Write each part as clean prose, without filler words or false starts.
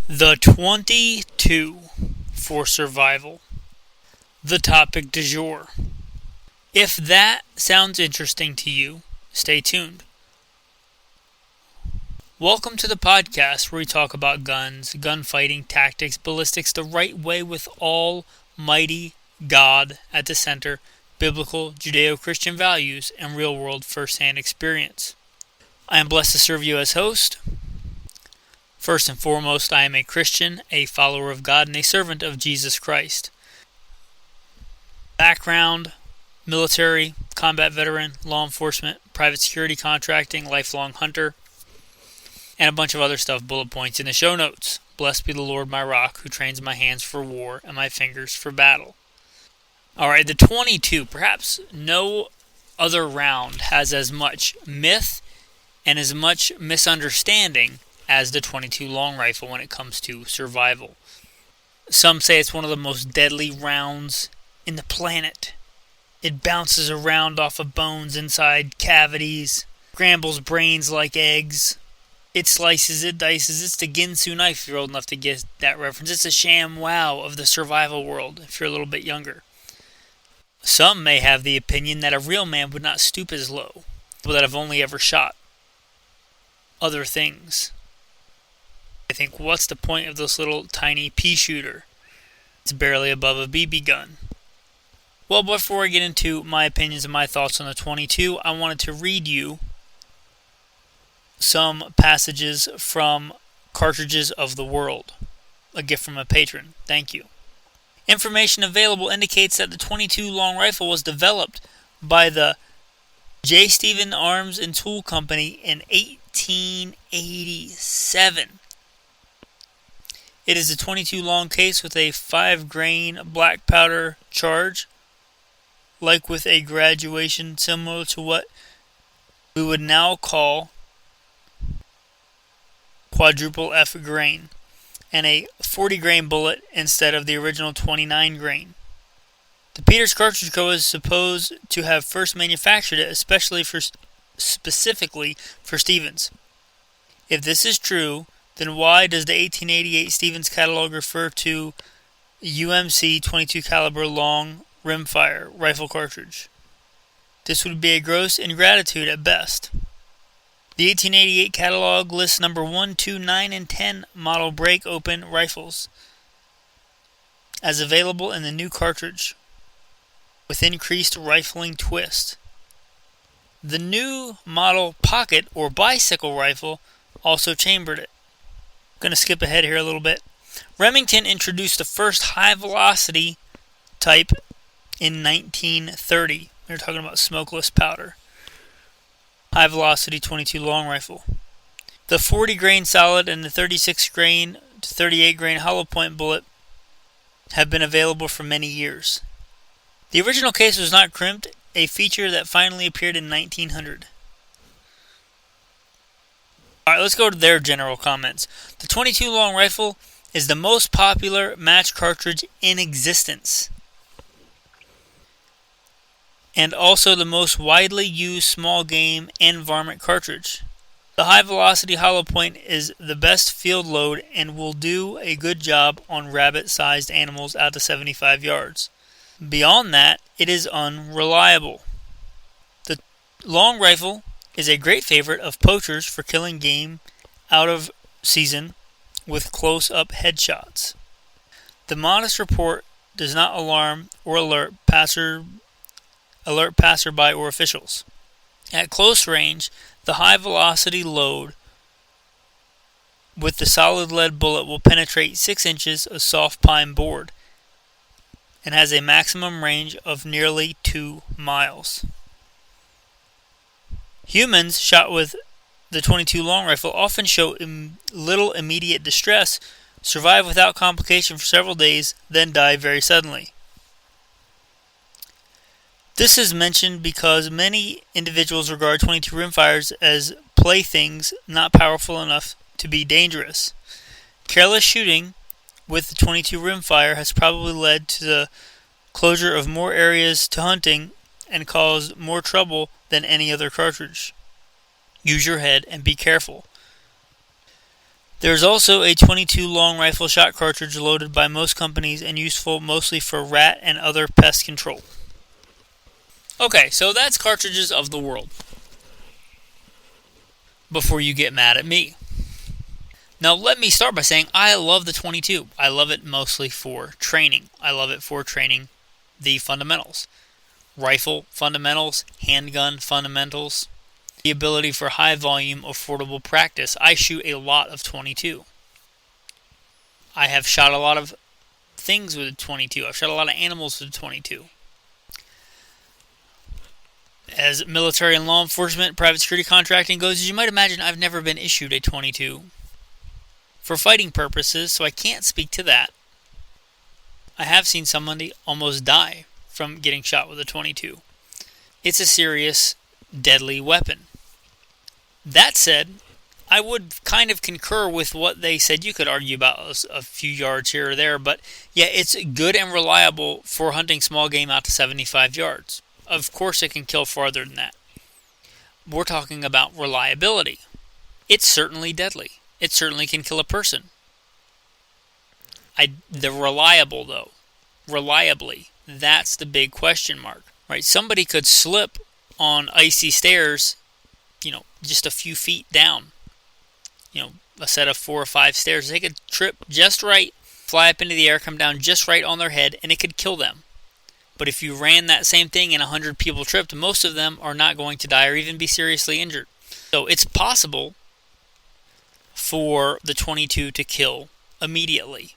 The 22 for survival. The topic du jour. If that sounds interesting to you, stay tuned. Welcome to the podcast where we talk about guns, gunfighting, tactics, ballistics, the right way with Almighty God at the center, biblical, Judeo-Christian values, and real-world first-hand experience. I am blessed to serve you as host. First and foremost, I am a Christian, a follower of God, and a servant of Jesus Christ. Background: military, combat veteran, law enforcement, private security contracting, lifelong hunter, and a bunch of other stuff, bullet points in the show notes. Blessed be the Lord my rock, who trains my hands for war and my fingers for battle. Alright, the 22. Perhaps no other round has as much myth and as much misunderstanding as the 22 long rifle when it comes to survival. Some say it's one of the most deadly rounds in the planet. It bounces around off of bones inside cavities, scrambles brains like eggs. It slices, it dices. It's the Ginsu knife if you're old enough to get that reference. It's a sham wow of the survival world if you're a little bit younger. Some may have the opinion that a real man would not stoop as low, but that have only ever shot other things. I think, what's the point of this little tiny pea shooter? It's barely above a BB gun. Well, before I get into my opinions and my thoughts on the 22, I wanted to read you some passages from Cartridges of the World, a gift from a patron. Thank you. Information available indicates that the 22 long rifle was developed by the J. Stephen Arms and Tool Company in 1887. It is a 22 long case with a 5-grain black powder charge, like with a graduation similar to what we would now call quadruple F grain, and a 40-grain bullet instead of the original 29-grain. The Peters Cartridge Co. is supposed to have first manufactured it, specifically for Stevens. If this is true, then why does the 1888 Stevens catalog refer to UMC 22 caliber long rimfire rifle cartridge? This would be a gross ingratitude at best. The 1888 catalog lists number 1, 2, 9, and 10 model break-open rifles as available in the new cartridge with increased rifling twist. The new model pocket or bicycle rifle also chambered it. Going to skip ahead here a little bit. Remington introduced the first high-velocity type in 1930. We're talking about smokeless powder. High-velocity 22 long rifle. The 40-grain solid and the 36-grain to 38-grain hollow point bullet have been available for many years. The original case was not crimped, a feature that finally appeared in 1900. Alright, let's go to their general comments. The 22 long rifle is the most popular match cartridge in existence, and also the most widely used small game and varmint cartridge. The high velocity hollow point is the best field load and will do a good job on rabbit-sized animals out to 75 yards. Beyond that, it is unreliable. The long rifle is a great favorite of poachers for killing game out of season with close-up headshots. The modest report does not alarm or alert passerby or officials. At close range, the high-velocity load with the solid lead bullet will penetrate 6 inches of soft pine board and has a maximum range of nearly 2 miles. Humans shot with the 22 long rifle often show little immediate distress, survive without complication for several days, then die very suddenly. This is mentioned because many individuals regard 22 rimfires as playthings not powerful enough to be dangerous. Careless shooting with the 22 rimfire has probably led to the closure of more areas to hunting and caused more trouble than any other cartridge. Use your head and be careful. There's also a 22 long rifle shot cartridge loaded by most companies and useful mostly for rat and other pest control. Okay, so that's cartridges of the world. Before you get mad at me. Now let me start by saying I love the 22. I love it mostly for training. I love it for training the fundamentals. Rifle fundamentals, handgun fundamentals, the ability for high volume, affordable practice. I shoot a lot of 22. I have shot a lot of things with a 22. I've shot a lot of animals with a 22. As military and law enforcement, private security contracting goes, as you might imagine, I've never been issued a 22 for fighting purposes, so I can't speak to that. I have seen somebody almost die from getting shot with a 22. It's a serious, deadly weapon. That said, I would kind of concur with what they said. You could argue about a few yards here or there, but yeah, it's good and reliable for hunting small game out to 75 yards. Of course it can kill farther than that. We're talking about reliability. It's certainly deadly. It certainly can kill a person. The reliable, though. Reliably. That's the big question mark. Right? Somebody could slip on icy stairs, just a few feet down. A set of 4 or 5 stairs. They could trip just right, fly up into the air, come down just right on their head, and it could kill them. But if you ran that same thing and 100 people tripped, most of them are not going to die or even be seriously injured. So it's possible for the 22 to kill immediately.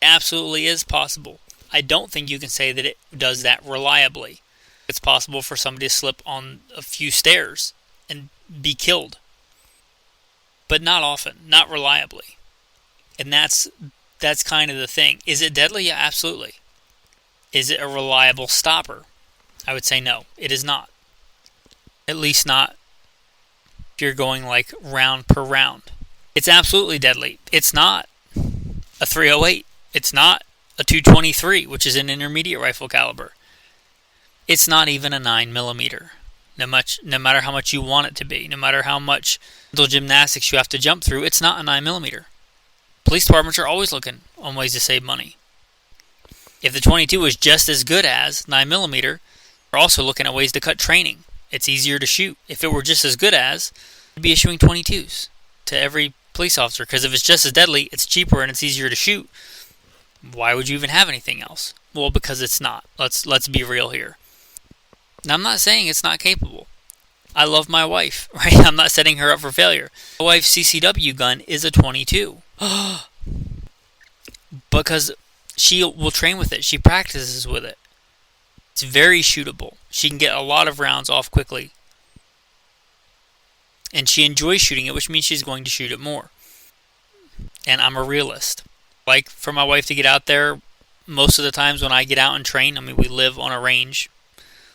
It absolutely is possible. I don't think you can say that it does that reliably. It's possible for somebody to slip on a few stairs and be killed. But not often, not reliably. And that's kind of the thing. Is it deadly? Yeah, absolutely. Is it a reliable stopper? I would say no, it is not. At least not if you're going like round per round. It's absolutely deadly. It's not a 308. It's not a 223, which is an intermediate rifle caliber. It's not even a 9mm. No matter how much you want it to be, no matter how much mental gymnastics you have to jump through, it's not a 9mm. Police departments are always looking on ways to save money. If the 22 is just as good as 9mm, we're also looking at ways to cut training. It's easier to shoot. If it were just as good as, we'd be issuing 22s to every police officer. Because if it's just as deadly, it's cheaper and it's easier to shoot. Why would you even have anything else? Well, because it's not. Let's be real here. Now, I'm not saying it's not capable. I love my wife, right? I'm not setting her up for failure. My wife's CCW gun is a 22. Because she will train with it. She practices with it. It's very shootable. She can get a lot of rounds off quickly. And she enjoys shooting it, which means she's going to shoot it more. And I'm a realist. Like, for my wife to get out there, most of the times when I get out and train, we live on a range.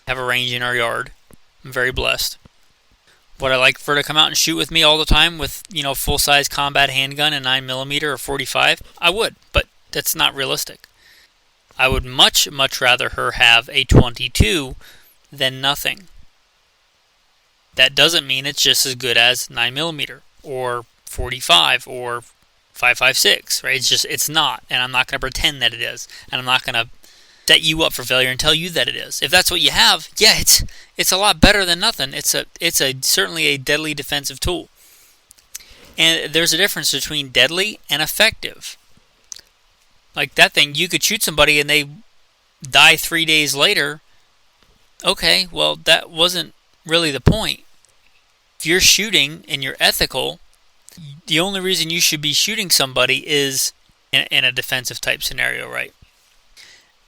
Have a range in our yard. I'm very blessed. Would I like for her to come out and shoot with me all the time with, full-size combat handgun and 9mm or 45? I would, but that's not realistic. I would much, much rather her have a 22 than nothing. That doesn't mean it's just as good as 9mm or 45 or 5.56, right? It's not, and I'm not going to pretend that it is, and I'm not going to set you up for failure and tell you that it is. If that's what you have, yeah, it's a lot better than nothing. It's certainly a deadly defensive tool. And there's a difference between deadly and effective. Like that thing, you could shoot somebody and they die 3 days later. Okay, well, that wasn't really the point. If you're shooting and you're ethical, the only reason you should be shooting somebody is in a defensive type scenario, right?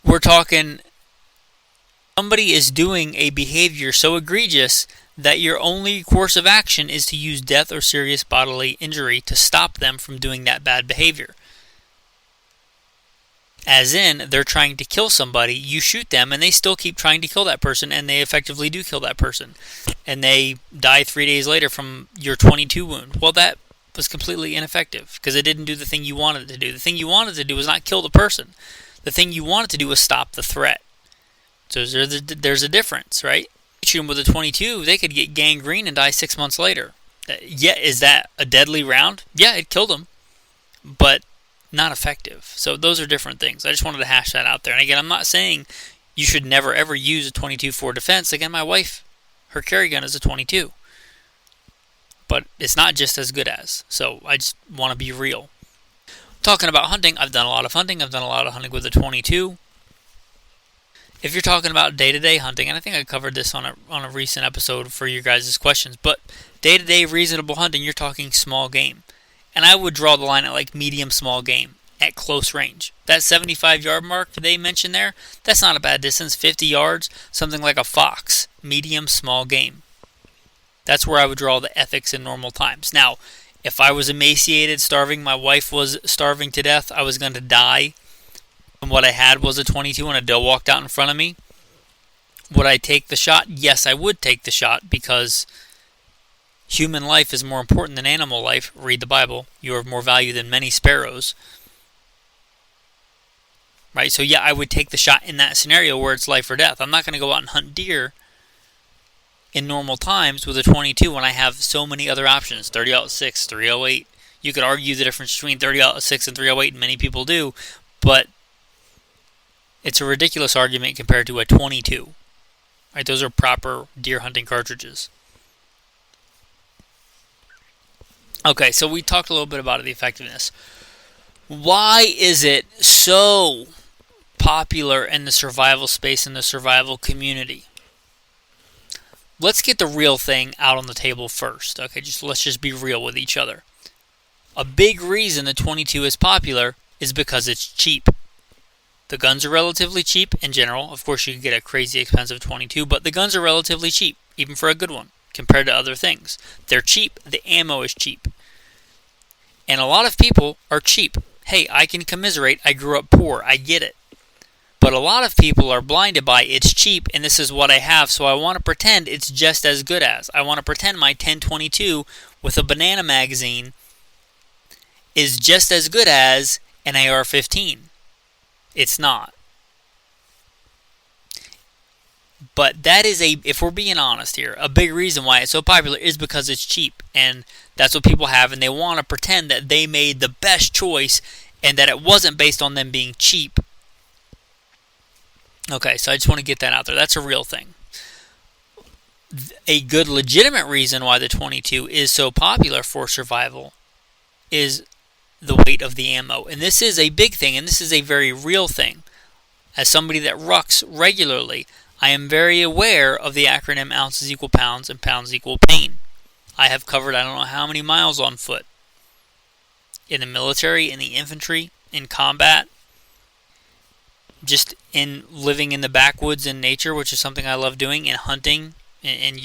We're talking somebody is doing a behavior so egregious that your only course of action is to use death or serious bodily injury to stop them from doing that bad behavior. As in, they're trying to kill somebody, you shoot them, and they still keep trying to kill that person, and they effectively do kill that person. And they die 3 days later from your 22 wound. Well, that was completely ineffective, because it didn't do the thing you wanted it to do. The thing you wanted to do was not kill the person. The thing you wanted to do was stop the threat. So there's a difference, right? You shoot them with a 22, they could get gangrene and die 6 months later. Yeah, is that a deadly round? Yeah, it killed them. but not effective. So those are different things. I just wanted to hash that out there. And again, I'm not saying you should never ever use a 22 for defense. Again, my wife, her carry gun is a 22. But it's not just as good as. So I just want to be real. Talking about hunting, I've done a lot of hunting. I've done a lot of hunting with a 22. If you're talking about day-to-day hunting, and I think I covered this on a recent episode for your guys' questions, but day-to-day reasonable hunting, you're talking small game. And I would draw the line at like medium small game at close range. That 75-yard mark they mentioned there, that's not a bad distance. 50 yards, something like a fox. Medium small game. That's where I would draw the ethics in normal times. Now, if I was emaciated, starving, my wife was starving to death, I was going to die, and what I had was a 22 and a doe walked out in front of me, would I take the shot? Yes, I would take the shot, because human life is more important than animal life. Read the Bible. You are of more value than many sparrows. Right? So yeah, I would take the shot in that scenario where it's life or death. I'm not going to go out and hunt deer in normal times with a 22 when I have so many other options. 30-06, 308. You could argue the difference between 30-06 and 308, and many people do, but it's a ridiculous argument compared to a 22. Right? Those are proper deer hunting cartridges. Okay, so we talked a little bit about the effectiveness. Why is it so popular in the survival space, in the survival community? Let's get the real thing out on the table first. Okay, let's just be real with each other. A big reason the 22 is popular is because it's cheap. The guns are relatively cheap in general. Of course, you can get a crazy expensive 22, but the guns are relatively cheap, even for a good one, compared to other things. They're cheap. The ammo is cheap. And a lot of people are cheap. Hey, I can commiserate. I grew up poor. I get it. But a lot of people are blinded by it's cheap and this is what I have, so I want to pretend it's just as good as. I want to pretend my 1022 with a banana magazine is just as good as an AR-15. It's not. But that is if we're being honest here, a big reason why it's so popular is because it's cheap. And that's what people have, and they want to pretend that they made the best choice and that it wasn't based on them being cheap. Okay, so I just want to get that out there. That's a real thing. A good legitimate reason why the 22 is so popular for survival is the weight of the ammo. And this is a big thing, and this is a very real thing. As somebody that rucks regularly, I am very aware of the acronym ounces equal pounds and pounds equal pain. I have covered I don't know how many miles on foot. In the military, in the infantry, in combat, just in living in the backwoods in nature, which is something I love doing, in hunting, and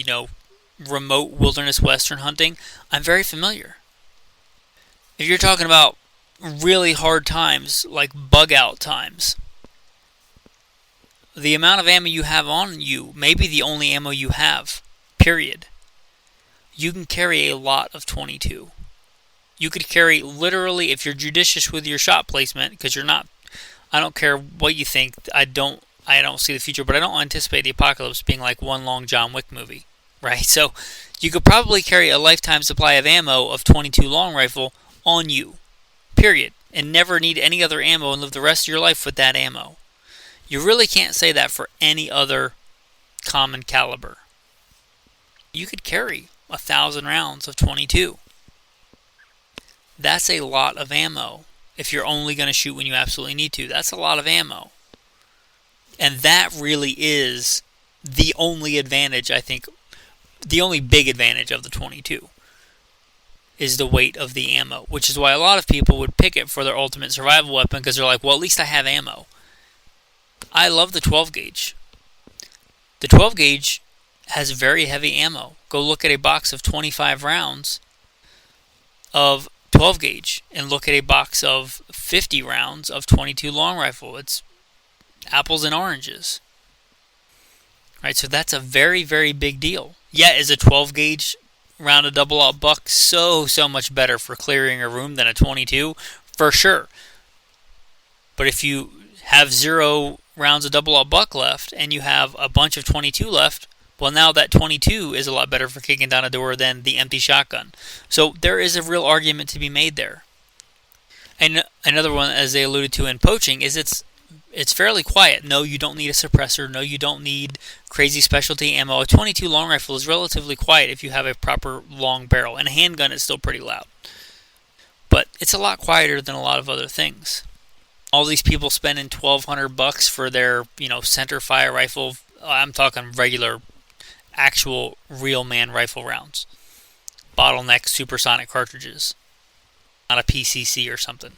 remote wilderness western hunting, I'm very familiar. If you're talking about really hard times, like bug out times, the amount of ammo you have on you may be the only ammo you have, period. You can carry a lot of 22. You could carry literally, if you're judicious with your shot placement, because you're not, I don't care what you think, I don't see the future, but I don't anticipate the apocalypse being like one long John Wick movie, right? So you could probably carry a lifetime supply of ammo of 22 long rifle on you, period, and never need any other ammo and live the rest of your life with that ammo. You really can't say that for any other common caliber. You could carry 1,000 rounds of 22. That's a lot of ammo. If you're only going to shoot when you absolutely need to, that's a lot of ammo. And that really is the only advantage, I think, the only big advantage of the 22 is the weight of the ammo, which is why a lot of people would pick it for their ultimate survival weapon, because they're like, well, at least I have ammo. I love the 12 gauge. The 12 gauge has very heavy ammo. Go look at a box of 25 rounds of 12 gauge and look at a box of 50 rounds of 22 long rifle. It's apples and oranges. Right, so that's a very, very big deal. Yeah, is a 12 gauge round of double-aught buck so much better for clearing a room than a 22? For sure. But if you have 0 rounds of double-aught buck left and you have a bunch of 22 left, well, now that 22 is a lot better for kicking down a door than the empty shotgun. So there is a real argument to be made there. And another one, as they alluded to in poaching, is it's fairly quiet. No, you don't need a suppressor. No, you don't need crazy specialty ammo. A 22 long rifle is relatively quiet if you have a proper long barrel, and a handgun is still pretty loud. But it's a lot quieter than a lot of other things. All these people spending $1,200 for their, center fire rifle. I'm talking regular, actual, real man rifle rounds. Bottleneck supersonic cartridges. Not a PCC or something.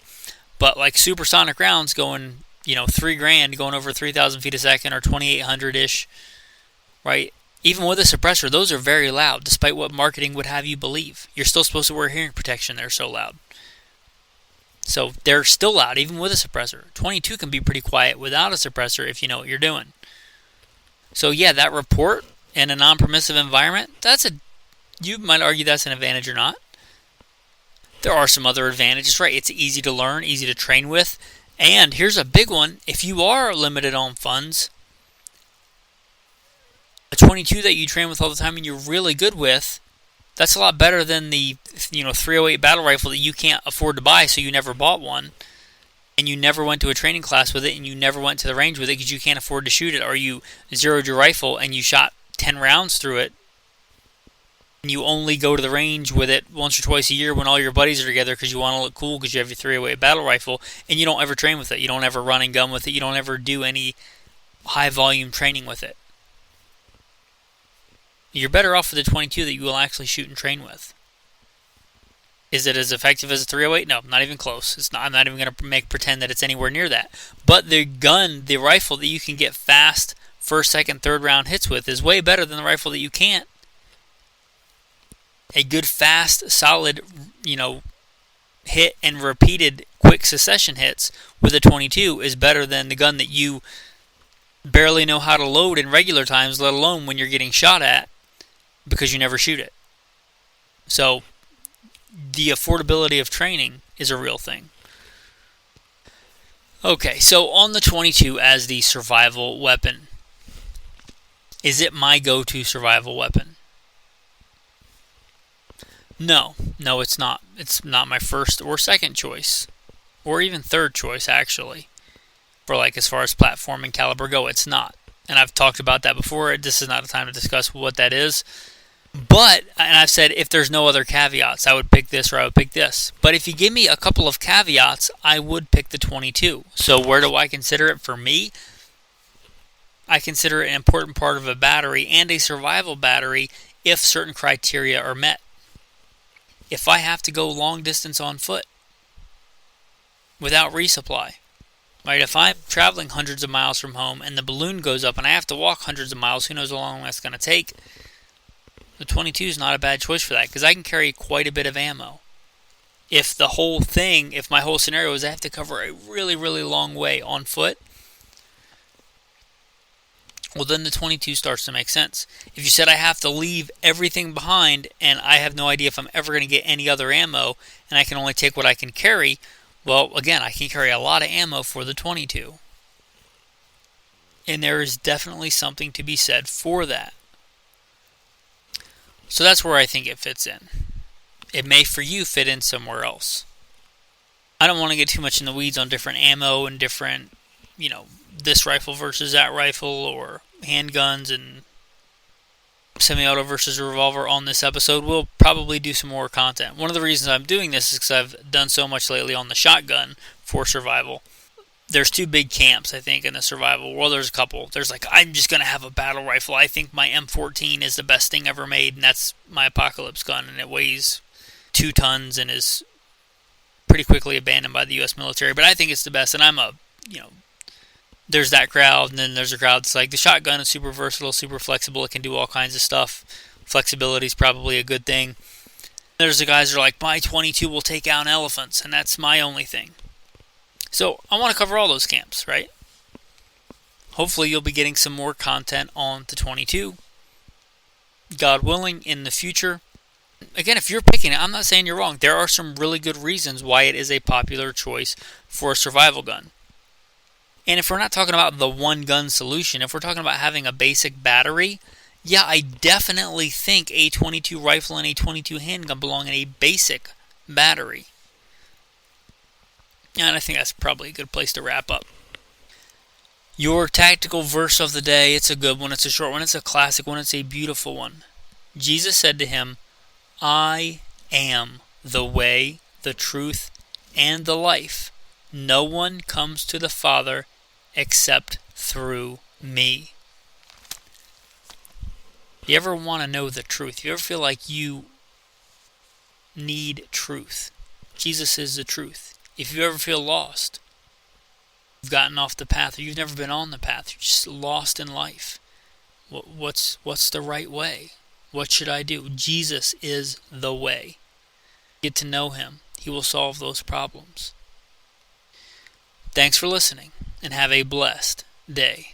But like supersonic rounds going, $3,000, going over 3,000 feet a second, or 2,800-ish, right? Even with a suppressor, those are very loud, despite what marketing would have you believe. You're still supposed to wear hearing protection. They're so loud. So they're still loud, even with a suppressor. 22 can be pretty quiet without a suppressor if you know what you're doing. So yeah, that report in a non-permissive environment, you might argue that's an advantage or not. There are some other advantages, right? It's easy to learn, easy to train with. And here's a big one. If you are limited on funds, a 22 that you train with all the time and you're really good with, that's a lot better than the 308 battle rifle that you can't afford to buy, so you never bought one, and you never went to a training class with it, and you never went to the range with it because you can't afford to shoot it, or you zeroed your rifle and you shot 10 rounds through it, and you only go to the range with it once or twice a year when all your buddies are together because you want to look cool because you have your 308 battle rifle, and you don't ever train with it. You don't ever run and gun with it. You don't ever do any high-volume training with it. You're better off with a 22 that you will actually shoot and train with. Is it as effective as a 308? No, not even close. It's not. I'm not even going to pretend that it's anywhere near that. But the rifle that you can get fast first, second, third round hits with is way better than the rifle that you can't. A good, fast, solid, hit and repeated quick succession hits with a 22 is better than the gun that you barely know how to load in regular times, let alone when you're getting shot at, because you never shoot it. So the affordability of training is a real thing. Okay, so on the 22 as the survival weapon, is it my go-to survival weapon? No, it's not. It's not my first or second choice, or even third choice, actually. For as far as platform and caliber go, it's not. And I've talked about that before. This is not a time to discuss what that is. But, and I've said if there's no other caveats, I would pick this or I would pick this. But if you give me a couple of caveats, I would pick the 22. So where do I consider it for me? I consider it an important part of a battery and a survival battery if certain criteria are met. If I have to go long distance on foot without resupply, right? If I'm traveling hundreds of miles from home and the balloon goes up and I have to walk hundreds of miles, who knows how long that's going to take, the 22 is not a bad choice for that because I can carry quite a bit of ammo. If my whole scenario is I have to cover a really, really long way on foot, well, then the 22 starts to make sense. If you said I have to leave everything behind and I have no idea if I'm ever going to get any other ammo and I can only take what I can carry, well, again, I can carry a lot of ammo for the 22. And there is definitely something to be said for that. So that's where I think it fits in. It may, for you, fit in somewhere else. I don't want to get too much in the weeds on different ammo and different, this rifle versus that rifle, or handguns and semi-auto versus revolver on this episode. We'll probably do some more content. One of the reasons I'm doing this is because I've done so much lately on the shotgun for survival. There's two big camps, I think, in the survival. Well, there's a couple. There's I'm just going to have a battle rifle. I think my M14 is the best thing ever made, and that's my apocalypse gun, and it weighs 2 tons and is pretty quickly abandoned by the U.S. military. But I think it's the best, and I'm there's that crowd, and then there's a crowd that's like, the shotgun is super versatile, super flexible, it can do all kinds of stuff. Flexibility is probably a good thing. There's the guys that are like, my 22 will take out elephants, and that's my only thing. So I want to cover all those camps, right? Hopefully you'll be getting some more content on the 22. God willing, in the future. Again, if you're picking it, I'm not saying you're wrong. There are some really good reasons why it is a popular choice for a survival gun. And if we're not talking about the one gun solution, if we're talking about having a basic battery, yeah, I definitely think a 22 rifle and a 22 handgun belong in a basic battery. And I think that's probably a good place to wrap up. Your tactical verse of the day, it's a good one, it's a short one, it's a classic one, it's a beautiful one. Jesus said to him, I am the way, the truth, and the life. No one comes to the Father except through me. You ever want to know the truth? You ever feel like you need truth? Jesus is the truth. If you ever feel lost, you've gotten off the path, or you've never been on the path, you're just lost in life. What's the right way? What should I do? Jesus is the way. Get to know him. He will solve those problems. Thanks for listening, and have a blessed day.